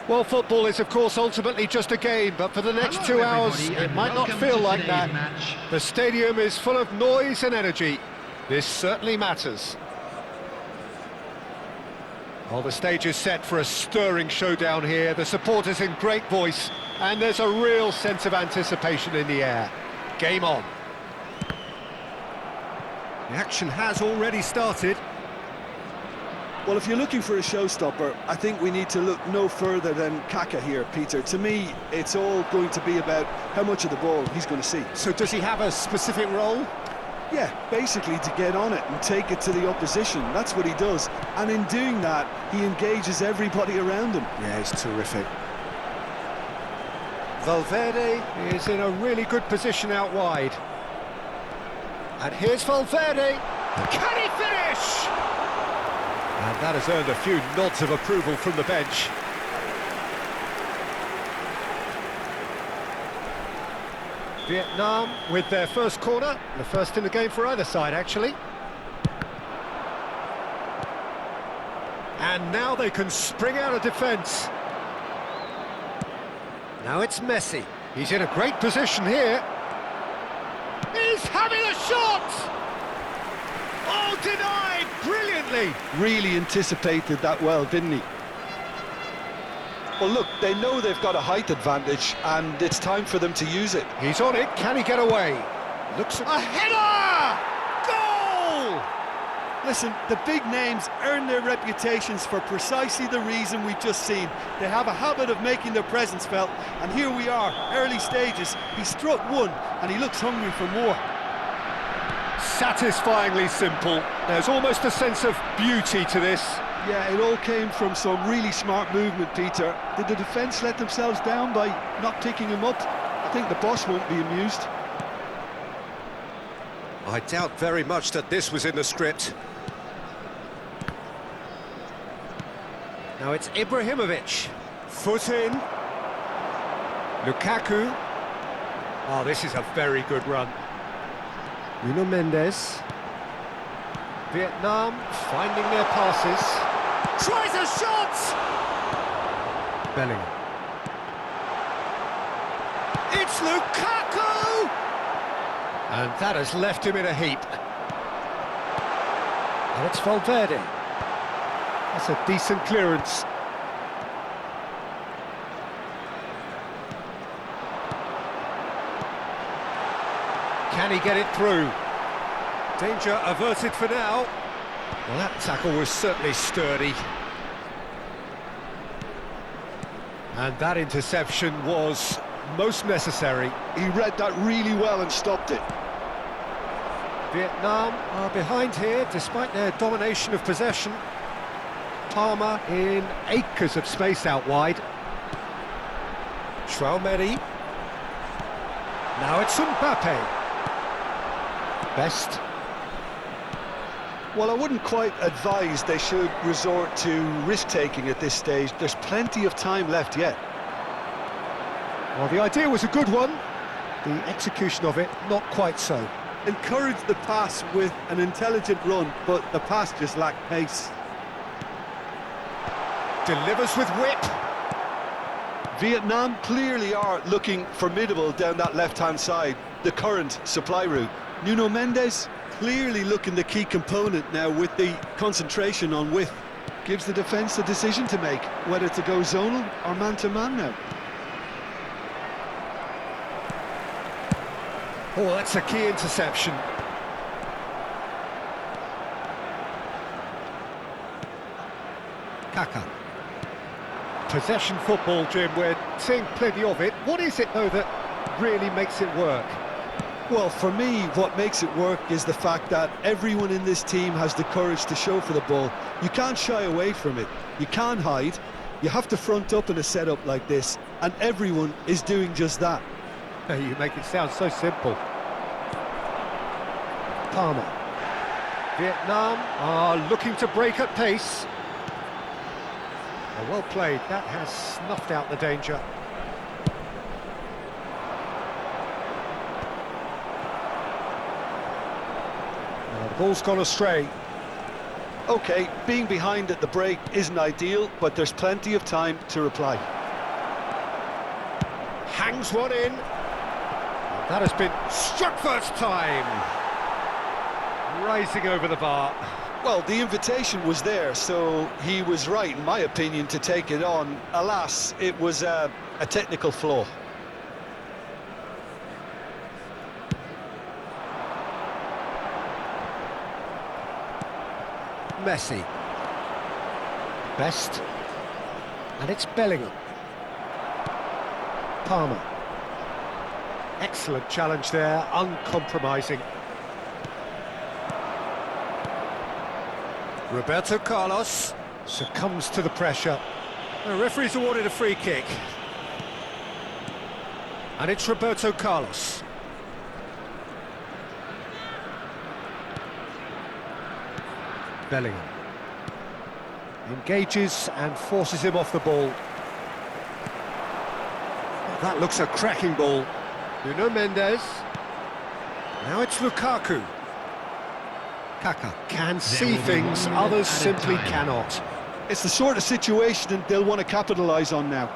Well, football is, of course, ultimately just a game, but for the next Hello 2 hours, everybody, it and might not welcome feel to like today's that. match. The stadium is full of noise and energy. This certainly matters. Well, the stage is set for a stirring showdown here. The supporters in great voice, and there's a real sense of anticipation in the air. Game on. The action has already started. Well, if you're looking for a showstopper, I think we need to look no further than Kaka here, Peter. To me, it's all going to be about how much of the ball he's going to see. So does he have a specific role? Yeah, basically to get on it and take it to the opposition. That's what he does. And in doing that, he engages everybody around him. Yeah, he's terrific. Valverde is in a really good position out wide. And here's Valverde. Can he finish? And that has earned a few nods of approval from the bench. Vietnam with their first corner, the first in the game for either side, actually. And now they can spring out of defence. Now it's Messi. He's in a great position here. He's having a shot! Oh, denied brilliantly! Really anticipated that well, didn't he? Well, look, they know they've got a height advantage, and it's time for them to use it. He's on it, can he get away? Looks a header! Goal! Listen, the big names earn their reputations for precisely the reason we've just seen. They have a habit of making their presence felt, and here we are, early stages. He struck one, and he looks hungry for more. Satisfyingly simple. There's almost a sense of beauty to this. Yeah, it all came from some really smart movement, Peter. Did the defence let themselves down by not picking him up? I think the boss won't be amused. I doubt very much that this was in the script. Now it's Ibrahimovic. Foot in. Lukaku. Oh, this is a very good run. Nuno Mendes. Vietnam finding their passes. Tries a shot! Bellingham. It's Lukaku! And that has left him in a heap. And it's Valverde. That's a decent clearance. Can he get it through? Danger averted for now. Well, that tackle was certainly sturdy. And that interception was most necessary. He read that really well and stopped it. Vietnam are behind here, despite their domination of possession. Palmer in acres of space out wide. Traumeri. Now it's Mbappe. Best. Well, I wouldn't quite advise they should resort to risk-taking at this stage. There's plenty of time left yet. Well, the idea was a good one. The execution of it, not quite so. Encourage the pass with an intelligent run, but the pass just lacked pace. Delivers with whip. Vietnam clearly are looking formidable down that left-hand side, the current supply route. Nuno Mendes clearly looking the key component now with the concentration on width. Gives the defence a decision to make, whether to go zonal or man-to-man now. Oh, that's a key interception. Kaka. Possession football, Jim, we're seeing plenty of it. What is it, though, that really makes it work? Well, for me, what makes it work is the fact that everyone in this team has the courage to show for the ball. You can't shy away from it. You can't hide. You have to front up in a setup like this, and everyone is doing just that. You make it sound so simple. Palmer. Vietnam are looking to break at pace. Oh, well played. That has snuffed out the danger. The ball's gone astray. OK, being behind at the break isn't ideal, but there's plenty of time to reply. Hangs one in. That has been struck first time. Rising over the bar. Well, the invitation was there, so he was right, in my opinion, to take it on. Alas, it was a technical flaw. Messi. Best. And it's Bellingham. Palmer. Excellent challenge there, uncompromising. Roberto Carlos succumbs to the pressure. The referee's awarded a free kick. And it's Roberto Carlos. Bellingham. Engages and forces him off the ball. That looks a cracking ball. Nuno Mendes. Now it's Lukaku. Kaka can see things others simply cannot. It's the sort of situation they'll want to capitalise on now.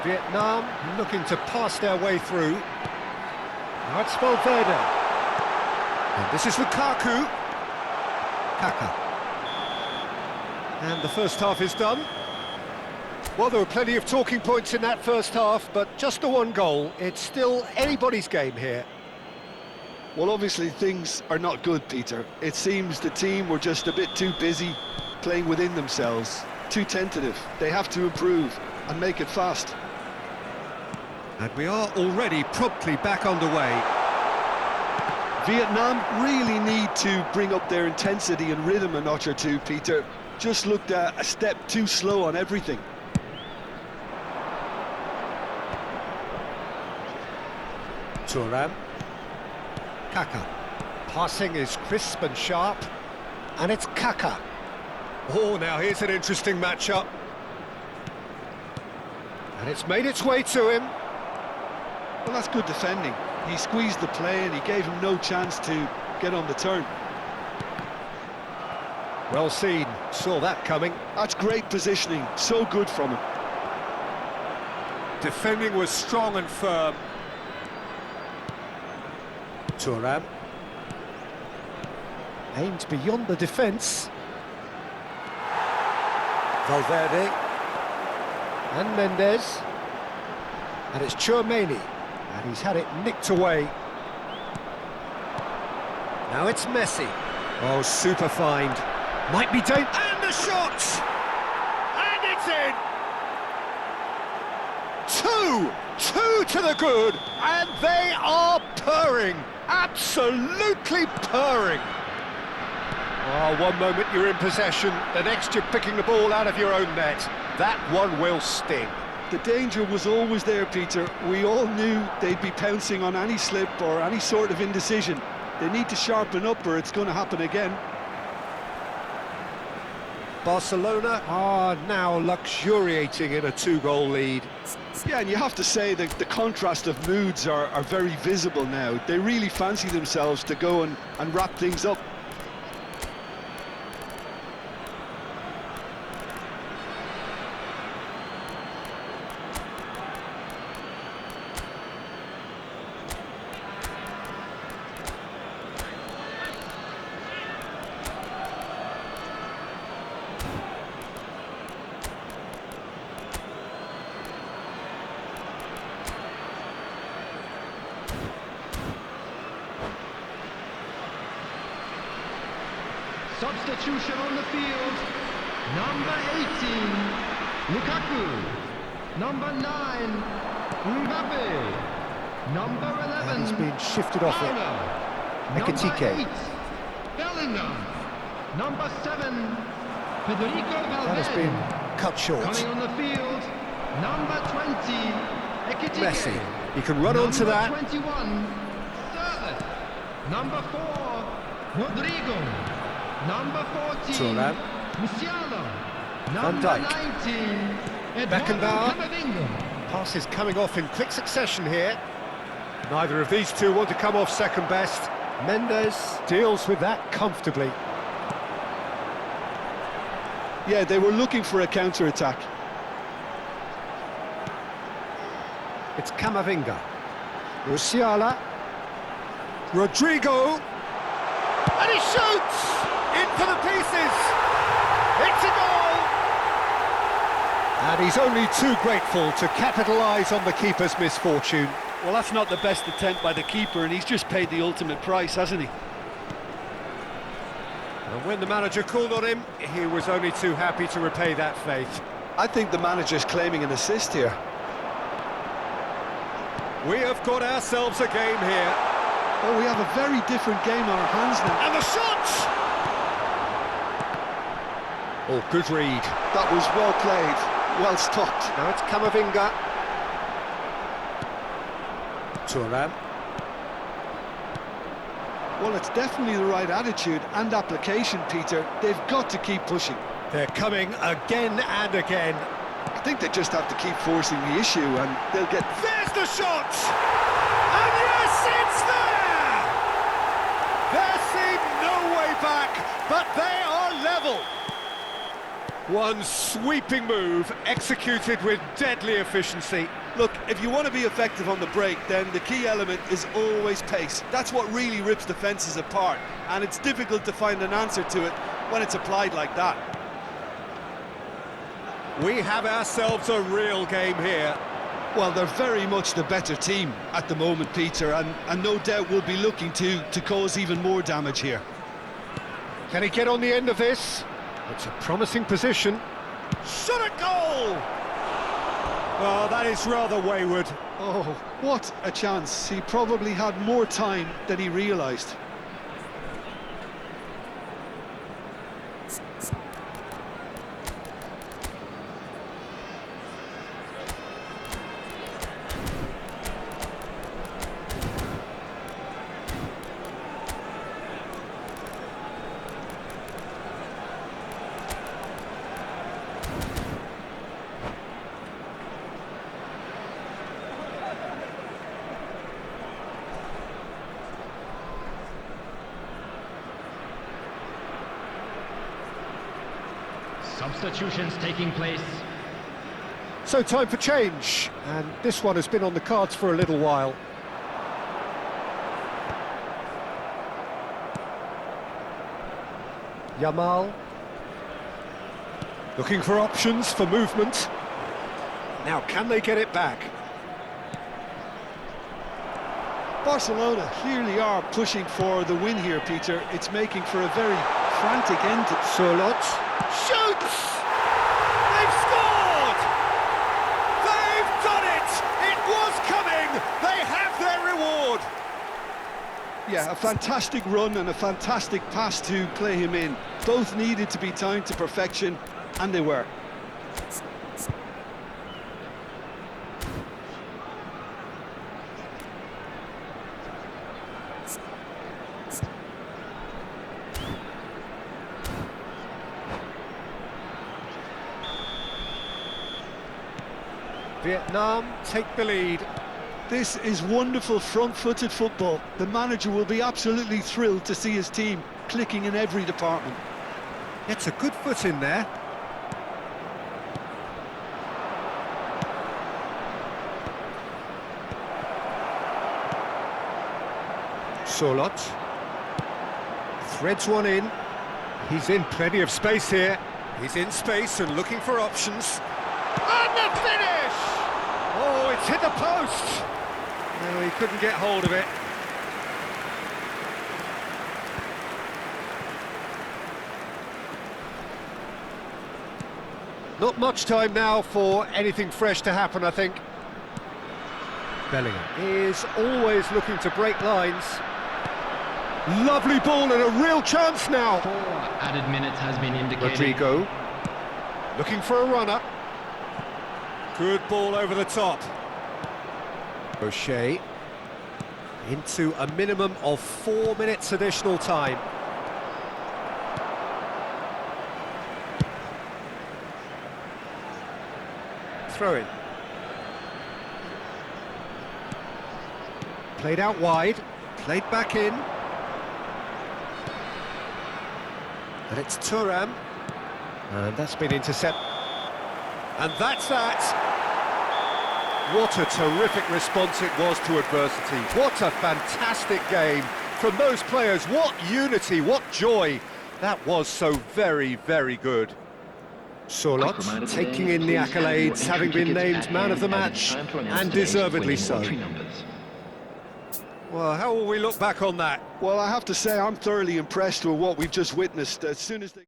Vietnam looking to pass their way through. Now it's Valverde. And this is Lukaku. Kaka. And the first half is done. Well, there were plenty of talking points in that first half, but just the one goal. It's still anybody's game here. Well, obviously things are not good, Peter. It seems the team were just a bit too busy playing within themselves, too tentative. They have to improve and make it fast. And we are already promptly back underway. Vietnam really need to bring up their intensity and rhythm a notch or two, Peter. Just looked a step too slow on everything. Thuram. Kaka. Passing is crisp and sharp. And it's Kaka. Oh, now here's an interesting matchup. And it's made its way to him. Well, that's good defending. He squeezed the play and he gave him no chance to get on the turn. Well seen, saw that coming. That's great positioning, so good from him. Defending was strong and firm. Thuram. Aimed beyond the defence. Valverde. And Mendes. And it's Tchouaméni. And he's had it nicked away. Now it's Messi. Oh, super find. Might be dangerous. And the shot! And it's in! Two to the good, and they are purring. Absolutely purring. Oh, one moment you're in possession, the next you're picking the ball out of your own net. That one will sting. The danger was always there, Peter. We all knew they'd be pouncing on any slip or any sort of indecision. They need to sharpen up or it's going to happen again. Barcelona are now luxuriating in a two-goal lead. Yeah, and you have to say that the contrast of moods are very visible now. They really fancy themselves to go and wrap things up. Substitution on the field. Number 18, Lukaku. Number 9, Mbappe. Number 11, And he's been shifted off it. Number Ekitike. 8, Bellingham. Number 7, Federico Valverde. That has been cut short. Coming on the field, number 20, Ekitike. Messi, he can run onto that. Number 21, Servus. Number 4, Rodrigo. Number 14, Thuram. Musiala. Van Number Dijk. 19, Beckenbauer. Camavinga. Passes coming off in quick succession here. Neither of these two want to come off second best. Mendes deals with that comfortably. Yeah, they were looking for a counter-attack. It's Camavinga. Musiala. Rodrigo. And he shoots! In for the pieces! It's a goal! And he's only too grateful to capitalise on the keeper's misfortune. Well, that's not the best attempt by the keeper, and he's just paid the ultimate price, hasn't he? And when the manager called on him, he was only too happy to repay that faith. I think the manager's claiming an assist here. We have got ourselves a game here. Oh, we have a very different game on our hands now. And the shot! Oh, good read. That was well played, well stopped. Now it's Camavinga. Thuram. Well, it's definitely the right attitude and application, Peter. They've got to keep pushing. They're coming again and again. I think they just have to keep forcing the issue and they'll get... There's the shot! And yes, it's there! There seemed no way back, but they are level. One sweeping move, executed with deadly efficiency. Look, if you want to be effective on the break, then the key element is always pace. That's what really rips defences apart, and it's difficult to find an answer to it when it's applied like that. We have ourselves a real game here. Well, they're very much the better team at the moment, Peter, and no doubt will be looking to cause even more damage here. Can he get on the end of this? It's a promising position. Shot a goal! Oh, that is rather wayward. Oh, what a chance. He probably had more time than he realised. Substitutions taking place. So time for change, and this one has been on the cards for a little while. Yamal. Looking for options for movement. Now, can they get it back? Barcelona clearly are pushing for the win here, Peter. It's making for a very frantic end. Surlot shoots! They've scored! They've done it! It was coming! They have their reward! Yeah, a fantastic run and a fantastic pass to play him in. Both needed to be timed to perfection, and they were. Vietnam take the lead. This is wonderful front-footed football. The manager will be absolutely thrilled to see his team clicking in every department. It's a good foot in there. Surlot threads one in. He's in plenty of space here. He's in space and looking for options. And the finish! Oh, it's hit the post! No, he couldn't get hold of it. Not much time now for anything fresh to happen, I think. Bellingham is always looking to break lines. Lovely ball and a real chance now. 4 added minutes has been indicated. Rodrigo looking for a runner. Good ball over the top. O'Shea into a minimum of 4 minutes additional time. Throw in. Played out wide, played back in. And it's Thuram. And that's been intercepted. And that's that. What a terrific response it was to adversity. What a fantastic game from those players. What unity, what joy. That was so very, very good. Sorloth taking in the accolades, having been named man of the match, and deservedly so. Well, how will we look back on that? Well, I have to say I'm thoroughly impressed with what we've just witnessed. As soon as they...